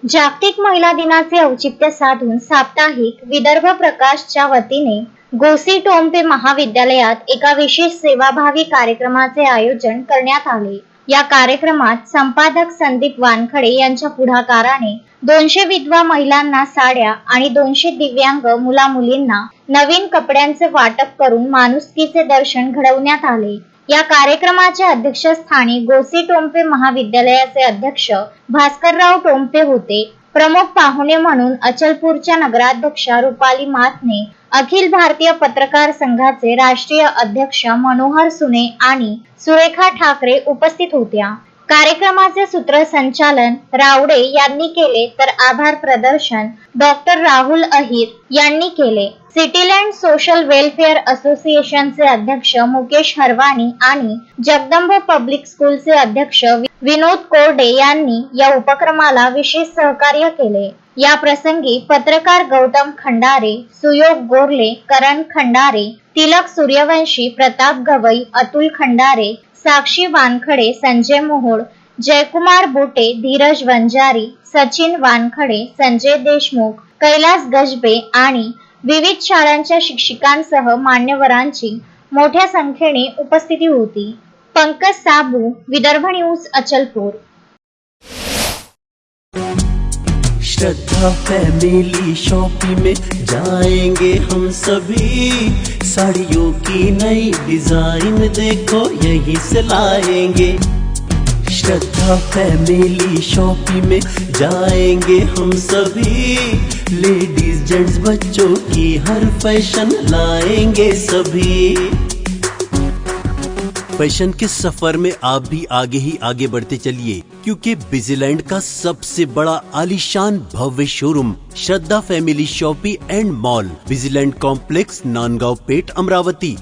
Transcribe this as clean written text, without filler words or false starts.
जागतिक महिला दिनाचे औचित्य साधून साप्ताहिक विदर्भ प्रकाशच्या वतीने गोसी टोंपे महाविद्यालयात एका विशेष सेवाभावी कार्यक्रमाचे आयोजन करण्यात आले। या कार्यक्रमात संपादक संदीप वानखडे यांच्या पुढाकाराने 200 विधवा महिलांना साड्या आणि 200 दिव्यांग मुला-मुलींना नवीन कपड्यांचे वाटप करून माणुसकीचे दर्शन घडवण्यात आले। या कार्यक्रमाच्या अध्यक्षस्थानी गोसी टोंपे महाविद्यालयाचे अध्यक्ष भास्करराव टोंपे होते। प्रमुख पाहुणे म्हणून अचलपूरच्या नगराध्यक्षा रुपाली मातने, अखिल भारतीय पत्रकार संघाचे राष्ट्रीय अध्यक्ष मनोहर सुने आणि सुरेखा ठाकरे उपस्थित होत्या। कार्यक्रमाचे सूत्रसंचालन रावडे यांनी केले तर आभार प्रदर्शन डॉक्टर राहुल अहिर यांनी केले। सिटीलँड सोशल वेलफेअर असोसिएशनचे अध्यक्ष मुकेश हरवानी आणि जगदंब पब्लिक स्कूलचे अध्यक्ष विनोद कोरडे यांनी या उपक्रमाला विशेष सहकार्य केले। या प्रसंगी पत्रकार गौतम खंडारे, सुयोग गोरले, करण खंडारे, तिलक सूर्यवंशी, प्रताप गवई, अतुल खंडारे, साक्षी वानखडे, संजय मोहोळ, जयकुमार बोटे, धीरज वंजारी, सचिन वानखडे, संजय देशमुख, कैलास गजबे आणि विविध शाळांच्या शिक्षकांसह मान्यवरांची मोठ्या संख्येने उपस्थिती होती। पंकज साबू, विदर्भ न्यूज, अचलपूर। श्रद्धा फैमिली शॉपिंग में जाएंगे हम सभी, साड़ियों की नई डिजाइन देखो यहीं से लाएंगे। श्रद्धा फैमिली शॉपिंग में जाएंगे हम सभी, लेडीज जेंट्स बच्चों की हर फैशन लाएंगे सभी। फैशन के सफर में आप भी आगे ही आगे बढ़ते चलिए, क्योंकि बिजीलैंड का सबसे बड़ा आलीशान भव्य showroom Shraddha family shopping and mall, Busyland complex, Nandgaon Peth, Amravati.